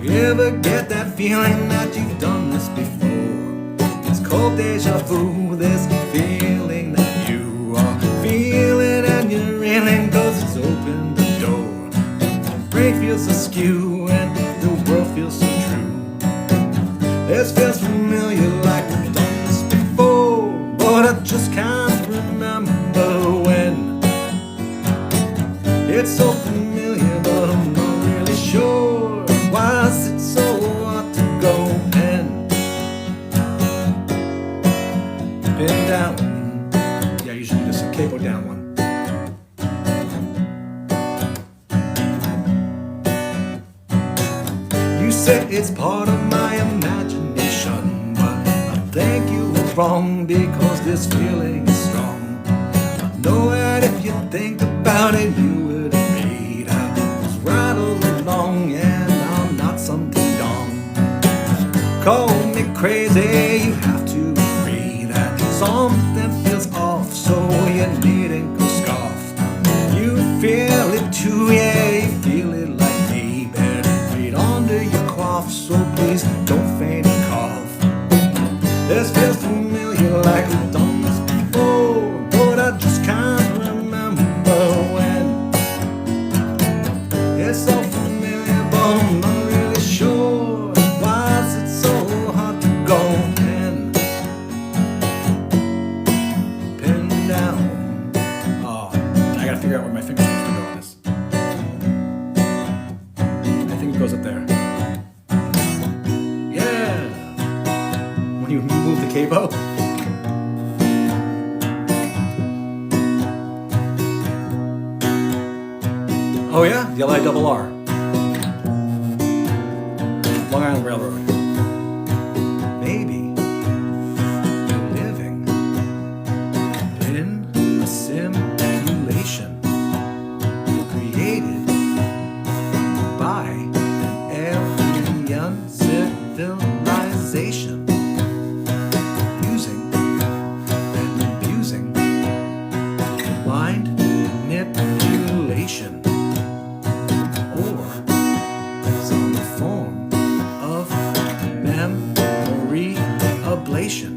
You ever get that feeling that you've done this before? It's called deja vu, this feeling that you are feeling and you're reeling cause it's opened the door. The brain feels askew and the world feels so true. This feels familiar like I've done this before, but I just can't remember when. It's so familiar but I'm not really sure. Why is it so hard to go and pin down? Yeah, usually just a capo down one. You say it's part of my imagination, but I think you were wrong because this feeling is strong. I know that if you think about it, you would agree that I was right all along and I'm not some ding-dong. Call me crazy, you have to agree that something feels off, so you needn't go scoff. You feel it too, yeah, you feel it like me, better read under your cough, so please don't faint and cough. This feels familiar like we've done this before, but I just can't remember when. It's so familiar, but I'm not really sure. Why is it so hard to go and pin down? Oh, I gotta figure out where my finger's supposed to go on this. I think it goes up there. Yeah! When you move the capo. Oh yeah? The L-I-double-R. Long Island Railroad. Maybe you're living in a simulation created by an alien civilization using and abusing mind manipulation or some form of memory ablation,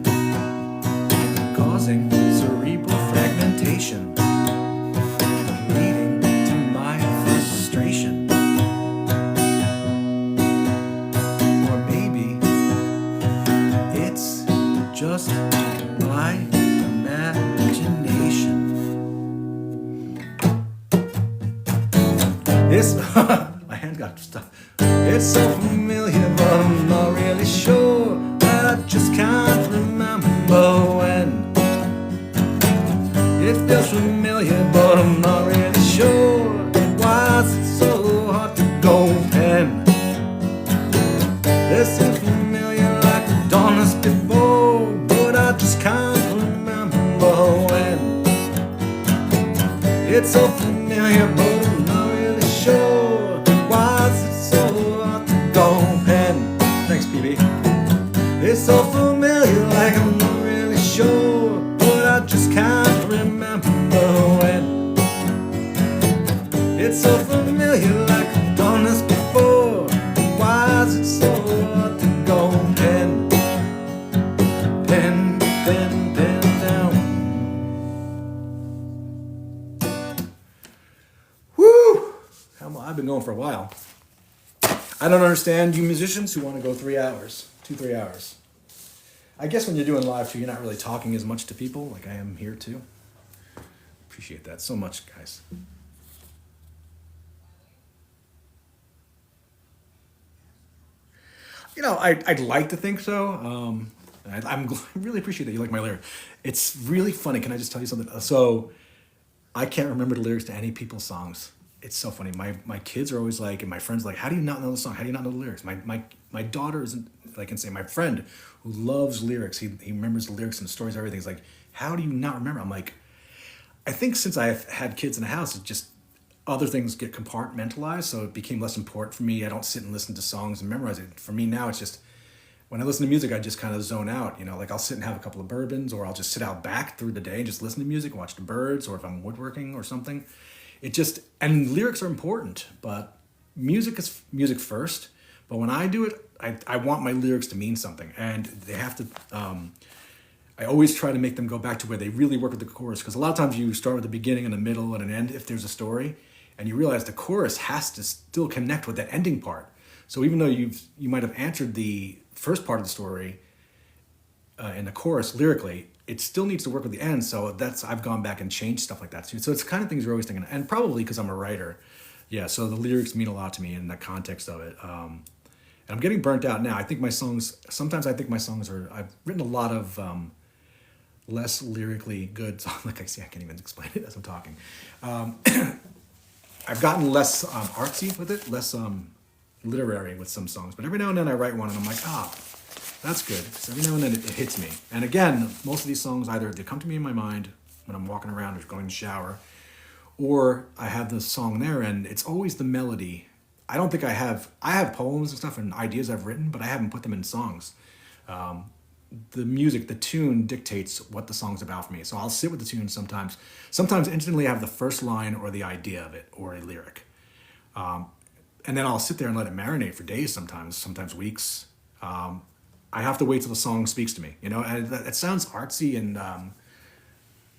causing cerebral fragmentation, leading to my frustration. Or maybe it's just my imagination. It's my hand got stuck. It's so familiar, but I'm not really sure. But I just can't remember when. It feels familiar, but I'm not really sure. Why is it so hard to go and this is familiar like I've done this before, but I just can't remember when. It's so familiar, but I'm not really sure. Why is it so hard to go and thanks, PB. It's so familiar, like I'm not really sure, but I just can't remember when. It's so familiar, like I've done this before. Why is it so hard to go and pin down? Woo! I've been going for a while. I don't understand you musicians who want to go 3 hours, 2-3 hours. I guess when you're doing live too, you're not really talking as much to people like I am here too. Appreciate that so much, guys. I'd like to think so. I really appreciate that you like my lyric. It's really funny. Can I just tell you something? So I can't remember the lyrics to any people's songs. It's so funny. My kids are always like, and my friends are like, how do you not know the song? How do you not know the lyrics? My daughter isn't, I can say, my friend who loves lyrics. He remembers the lyrics and the stories, everything. He's like, how do you not remember? I'm like, I think since I've had kids in the house, it just other things get compartmentalized, so it became less important for me. I don't sit and listen to songs and memorize it. For me now, it's just when I listen to music, I just kind of zone out. Like I'll sit and have a couple of bourbons, or I'll just sit out back through the day and just listen to music and watch the birds, or if I'm woodworking or something. And lyrics are important, but music is music first. But when I do it, I want my lyrics to mean something, and they have to. I always try to make them go back to where they really work with the chorus, because a lot of times you start with the beginning and a middle and an end if there's a story, and you realize the chorus has to still connect with that ending part. So even though you might have answered the first part of the story in the chorus lyrically, it still needs to work with the end. So I've gone back and changed stuff like that too. So it's kind of things you're always thinking, and probably because I'm a writer, yeah. So the lyrics mean a lot to me in the context of it. And I'm getting burnt out now. I think my songs. Sometimes I think my songs are. I've written a lot of less lyrically good songs. Like I can't even explain it as I'm talking. I've gotten less artsy with it, less literary with some songs. But every now and then I write one and I'm like, that's good. Because every now and then it hits me. And again, most of these songs either they come to me in my mind when I'm walking around or going to shower, or I have the song there and it's always the melody. I don't think I have poems and stuff and ideas I've written, but I haven't put them in songs. The music, the tune dictates what the song's about for me. So I'll sit with the tune sometimes. Sometimes instantly I have the first line or the idea of it or a lyric. And then I'll sit there and let it marinate for days sometimes weeks. I have to wait till the song speaks to me, and it sounds artsy and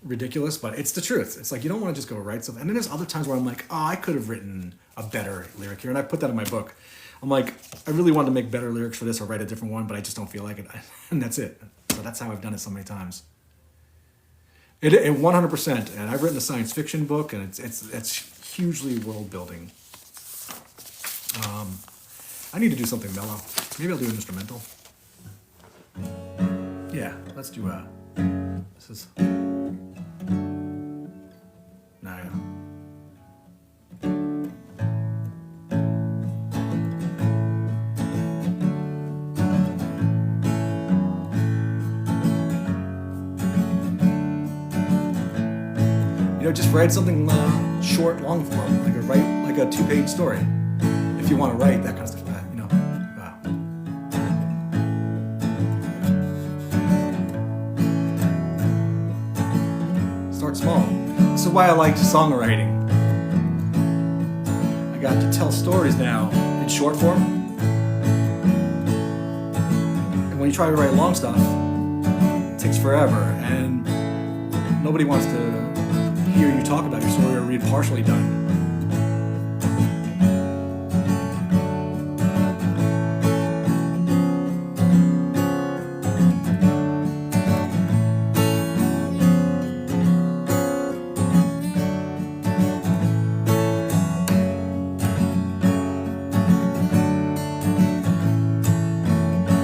ridiculous, but it's the truth. It's like you don't want to just go write something. And then there's other times where I'm like, I could have written a better lyric here. And I put that in my book. I'm like, I really wanted to make better lyrics for this or write a different one, but I just don't feel like it. And that's it. So that's how I've done it so many times. It 100%. And I've written a science fiction book, and it's hugely world building. I need to do something mellow. Maybe I'll do an instrumental. Yeah, let's do this is. Nah, yeah. Just write something short, long form, like a 2-page story. If you want to write that kind of stuff, Start small. This is why I like songwriting. I got to tell stories now in short form. And when you try to write long stuff, it takes forever, and nobody wants to hear you talk about your story or read partially done.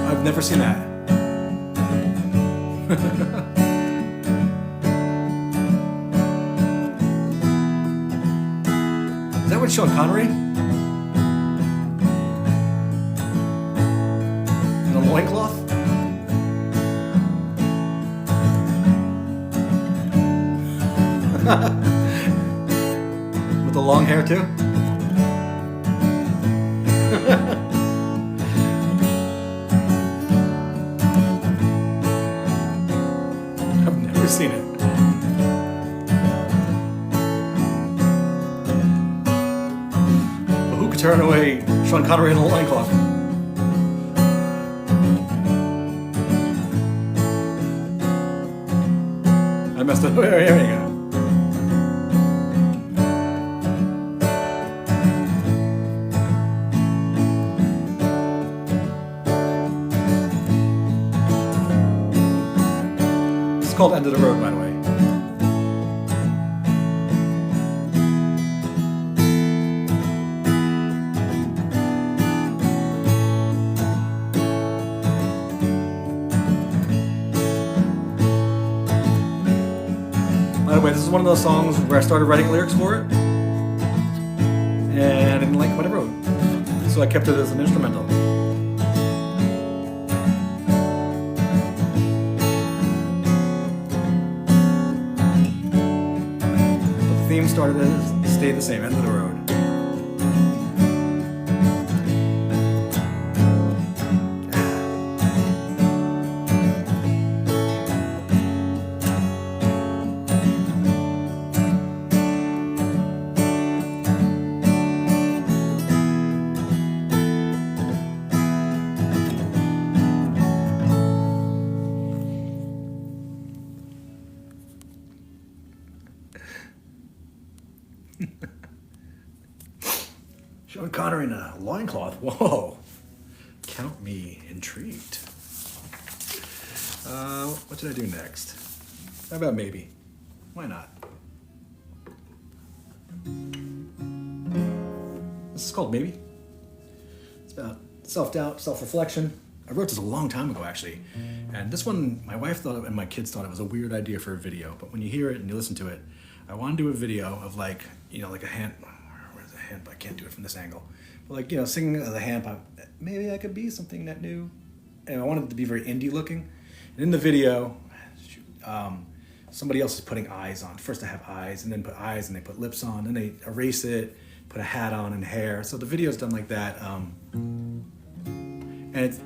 I've never seen that. Is that what Sean Connery? In a loincloth? With the long hair too? I've never seen it. Turn away Sean Connery in a loincloth. I messed up. Here you go. called End of the Road, by the way. By the way, this is one of those songs where I started writing lyrics for it, and I didn't like what I wrote, so I kept it as an instrumental. But the theme stayed the same, End of the Road. Sean Connery in a loincloth. Whoa. Count me intrigued. What should I do next? How about Maybe? Why not? This is called Maybe. It's about self-doubt, self-reflection. I wrote this a long time ago, actually. And this one, my wife thought and my kids thought it was a weird idea for a video. But when you hear it and you listen to it, I want to do a video of like, you know, like a hand. Where's the hand? I can't do it from this angle. But like, you know, singing as a hand. Maybe I could be something that new. And I wanted it to be very indie looking. And in the video, somebody else is putting eyes on. First I have eyes, and then put eyes, and they put lips on, then they erase it, put a hat on and hair. So the video's done like that. And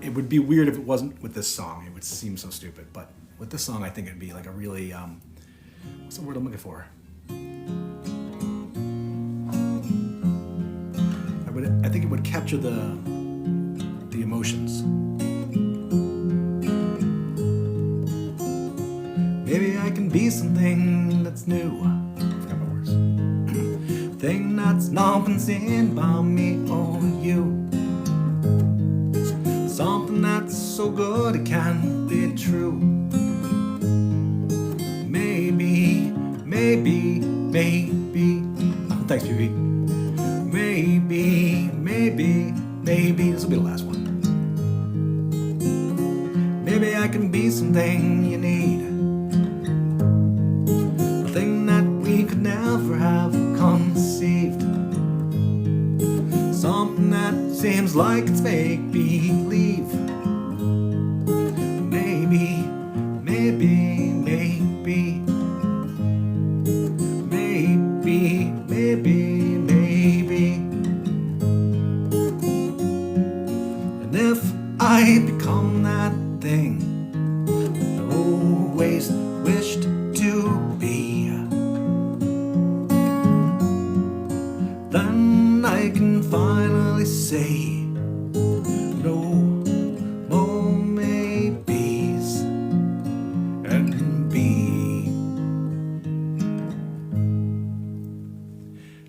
it would be weird if it wasn't with this song. It would seem so stupid. But with this song, I think it'd be like a really, what's the word I'm looking for? I think it would capture the emotions. Maybe I can be something that's new. I forgot my words. Thing that's not been seen by me or you. Something that's so good it can't be true. Maybe, maybe, maybe. Oh, thanks, PB. Maybe, maybe, maybe. This will be the last one. Maybe I can be something you need. A thing that we could never have conceived. Something that seems like it's make believe. Maybe, maybe, maybe. Maybe, maybe, maybe. And if I become that thing I always wished to be, then I can finally say no more maybes and be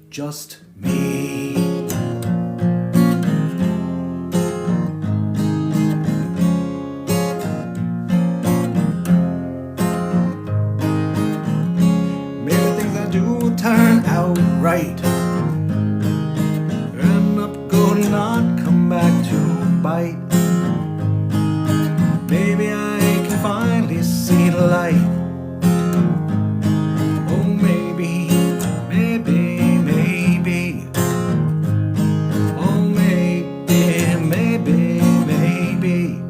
just me. Turn out right, end up good, not come back to bite. Maybe I can finally see the light. Oh, maybe, maybe, maybe. Oh, maybe, maybe, maybe.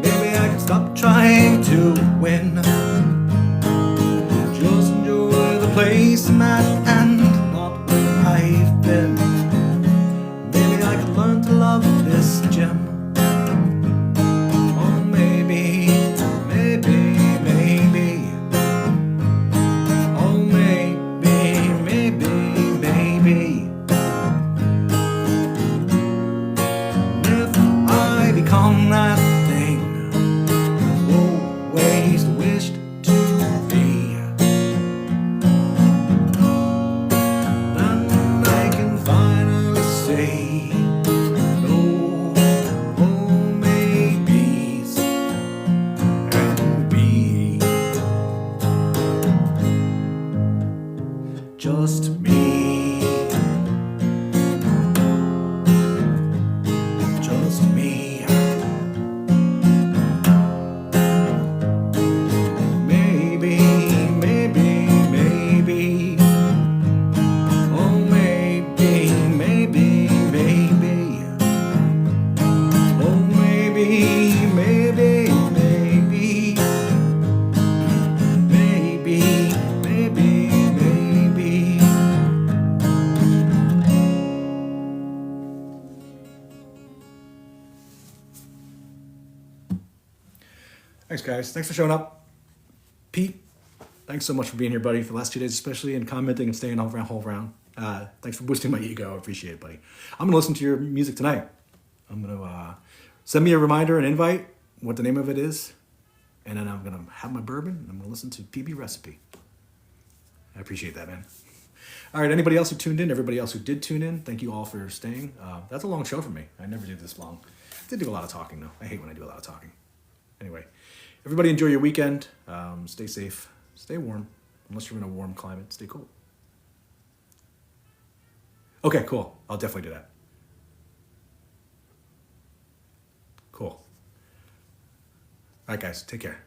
Maybe I can stop trying to win. Place I'm at and not where I've been. Maybe I could learn to love this gym. Oh, maybe, maybe, maybe. Oh, maybe, maybe, maybe. If I become that thing I've always wished to be, just me. Just me. Maybe, maybe, maybe. Oh, maybe, maybe, maybe. Oh, maybe, maybe, maybe. Maybe, maybe, maybe. Thanks, guys. Thanks for showing up. Pete, thanks so much for being here, buddy, for the last 2 days, especially, and commenting and staying all whole round. Thanks for boosting my ego. I appreciate it, buddy. I'm going to listen to your music tonight. I'm going to send me a reminder, an invite, what the name of it is, and then I'm going to have my bourbon, and I'm going to listen to PB Recipe. I appreciate that, man. All right, anybody else who tuned in, everybody else who did tune in, thank you all for staying. That's a long show for me. I never do this long. I did do a lot of talking, though. I hate when I do a lot of talking. Anyway, everybody enjoy your weekend. Stay safe. Stay warm. Unless you're in a warm climate, stay cool. Okay, cool. I'll definitely do that. Cool. All right, guys. Take care.